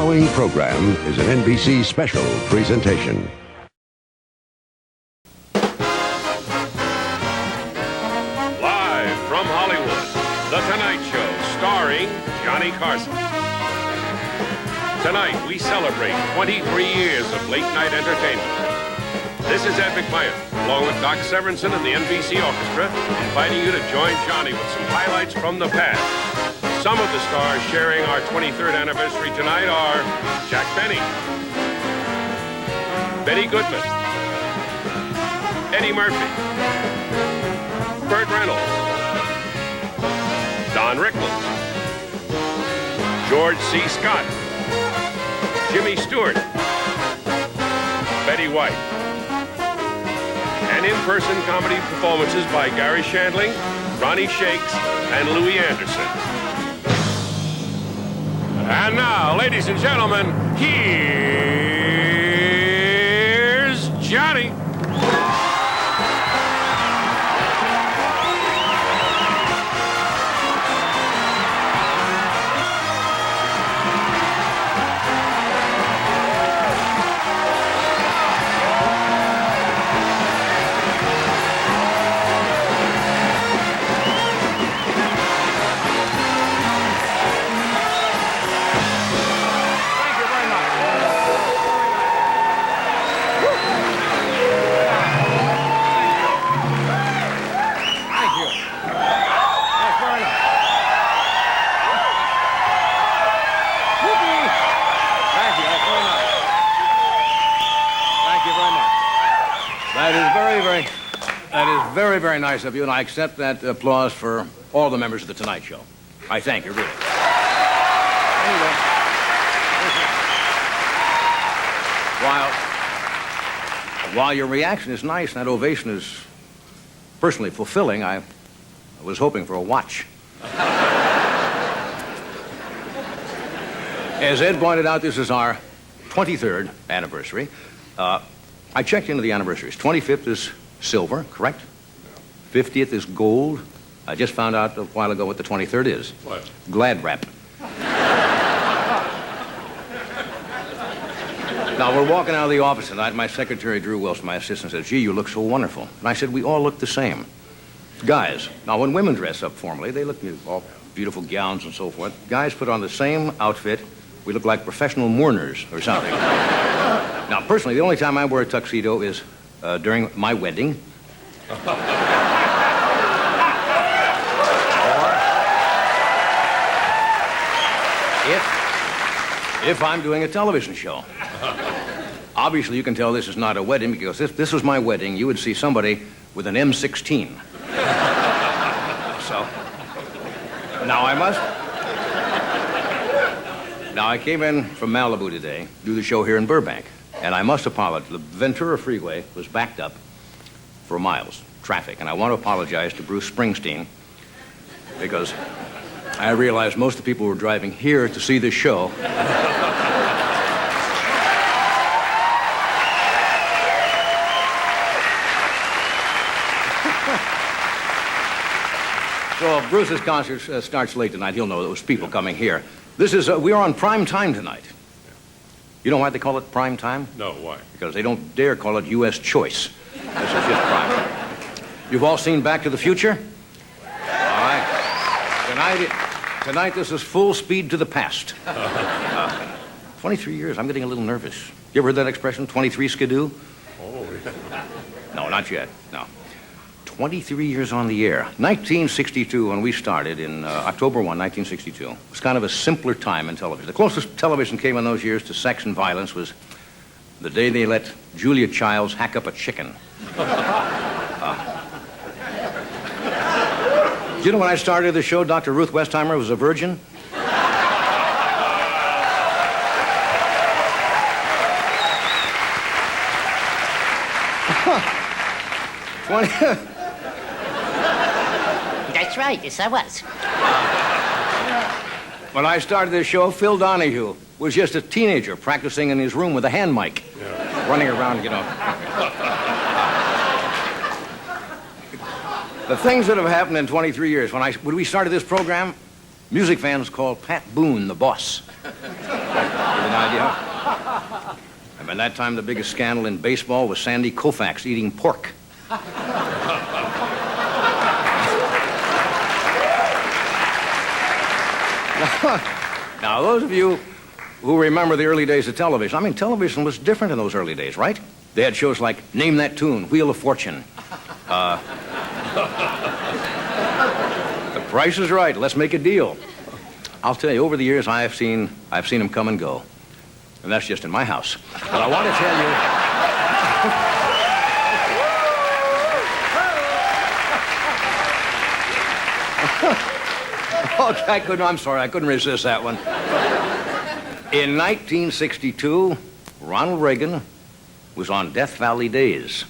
following program is an NBC special presentation. Live from Hollywood, The Tonight Show, starring Johnny Carson. Tonight, we celebrate 23 years of late-night entertainment. This is Ed McMahon, along with Doc Severinsen and the NBC Orchestra, inviting you to join Johnny with some highlights from the past. Some of the stars sharing our 23rd anniversary tonight are Jack Benny, Betty Goodman, Eddie Murphy, Burt Reynolds, Don Rickles, George C. Scott, Jimmy Stewart, Betty White, and in-person comedy performances by Gary Shandling, Ronnie Shakes, and Louis Anderson. And now, ladies and gentlemen, here's Johnny. Very nice of you, and I accept that applause for all the members of The Tonight Show. I thank you, really. Anyway, while your reaction is nice and that ovation is personally fulfilling, I was hoping for a watch. As Ed pointed out, this is our 23rd anniversary. I checked into the anniversaries. 25th is silver, correct? 50th is gold. I just found out a while ago what the 23rd is. What? Glad wrap. Now, we're walking out of the office tonight. My secretary, Drew Wilson, my assistant, said, "Gee, you look so wonderful." And I said, "We all look the same." Guys, now, when women dress up formally, they look all beautiful gowns and so forth. Guys put on the same outfit. We look like professional mourners or something. Now, personally, the only time I wear a tuxedo is during my wedding. If I'm doing a television show. Obviously, you can tell this is not a wedding, because if this was my wedding, you would see somebody with an M16. So, now I came in from Malibu today, do the show here in Burbank, and I must apologize. The Ventura Freeway was backed up for miles, traffic, and I want to apologize to Bruce Springsteen, because I realized most of the people who were driving here to see this show So if Bruce's concert starts late tonight, he'll know there was people coming here. We are on prime time tonight. You know why they call it prime time? No, why? Because they don't dare call it U.S. choice. This is just prime. You've all seen Back to the Future? All right. Tonight this is full speed to the past. 23 years, I'm getting a little nervous. You ever heard that expression, 23 skidoo? Oh, yeah. No, not yet, no. 23 years on the air. 1962, when we started, in October 1, 1962, was kind of a simpler time in television. The closest television came in those years to sex and violence was the day they let Julia Childs hack up a chicken. Do you know when I started the show, Dr. Ruth Westheimer was a virgin? 20... That's right, yes, I was. When I started this show, Phil Donahue was just a teenager practicing in his room with a hand mic, running around, you know. The things that have happened in 23 years. When we started this program, music fans called Pat Boone the boss. The an idea. And by that time, the biggest scandal in baseball was Sandy Koufax eating pork. Now, those of you who remember the early days of television, I mean, television was different in those early days, right? They had shows like Name That Tune, Wheel of Fortune. The Price is Right, Let's Make a Deal. I'll tell you, over the years, I've seen them come and go. And that's just in my house. But I want to tell you... Okay, I'm sorry, I couldn't resist that one. In 1962, Ronald Reagan was on Death Valley Days,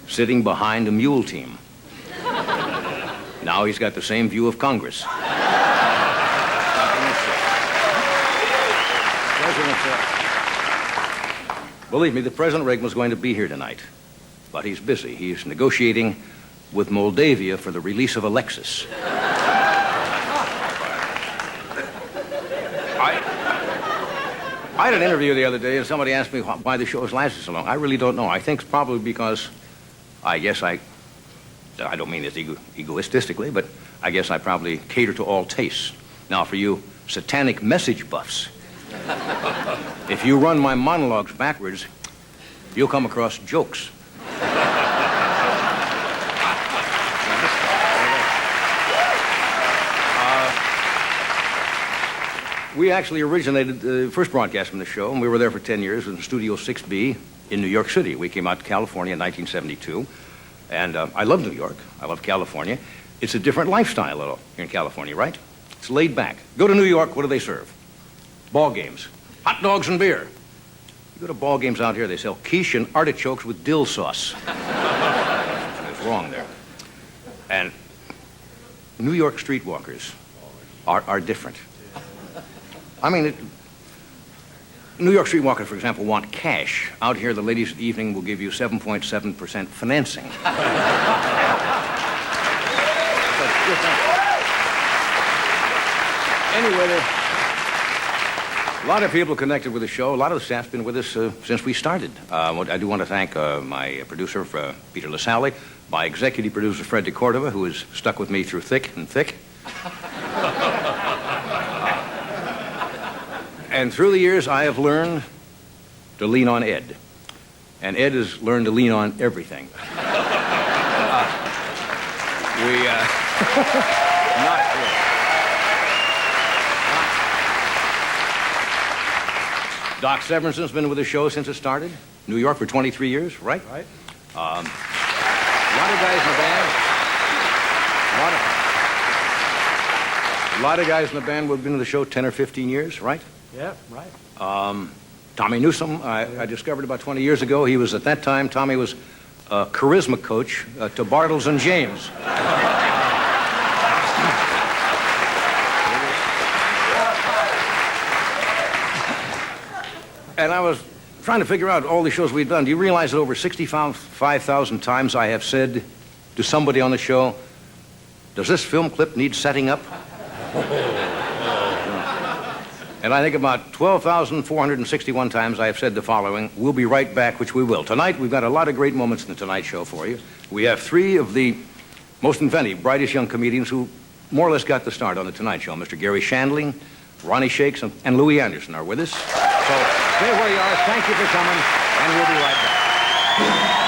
sitting behind a mule team. Now he's got the same view of Congress. Believe me, the President Reagan was going to be here tonight, but he's busy. He's negotiating with Moldavia for the release of Alexis. I had an interview the other day, and somebody asked me why the show has lasted so long. I really don't know. I think it's probably because, I don't mean this egoistically, but I guess I probably cater to all tastes. Now, for you satanic message buffs, if you run my monologues backwards, you'll come across jokes. We actually originated the first broadcast from the show, and we were there for 10 years in Studio 6B in New York City. We came out to California in 1972, and I love New York. I love California. It's a different lifestyle, though, here in California, right? It's laid back. Go to New York, what do they serve? Ball games. Hot dogs and beer. You go to ball games out here, they sell quiche and artichokes with dill sauce. What's wrong there? And New York streetwalkers are different. I mean, New York streetwalkers, for example, want cash. Out here, the ladies of the evening will give you 7.7% financing. Anyway, a lot of people connected with the show. A lot of the staff's been with us since we started. I do want to thank my producer, Peter LaSalle, my executive producer, Fred DeCordova, who has stuck with me through thick and thick. And through the years, I have learned to lean on Ed. And Ed has learned to lean on everything. Doc Severinsen's been with the show since it started. New York for 23 years, right? Right. A lot of guys in the band. A lot of guys in the band who have been to the show 10 or 15 years, right? Yeah, right. Tommy Newsom, I discovered about 20 years ago. He was, at that time, Tommy was a charisma coach to Bartles and James. And I was trying to figure out all the shows we'd done. Do you realize that over 65,000 times I have said to somebody on the show, does this film clip need setting up? And I think about 12,461 times I have said the following, we'll be right back, which we will. Tonight, we've got a lot of great moments in the Tonight Show for you. We have three of the most inventive, brightest young comedians who more or less got the start on the Tonight Show. Mr. Gary Shandling, Ronnie Shakes, and Louis Anderson are with us. So stay where you are. Thank you for coming, and we'll be right back.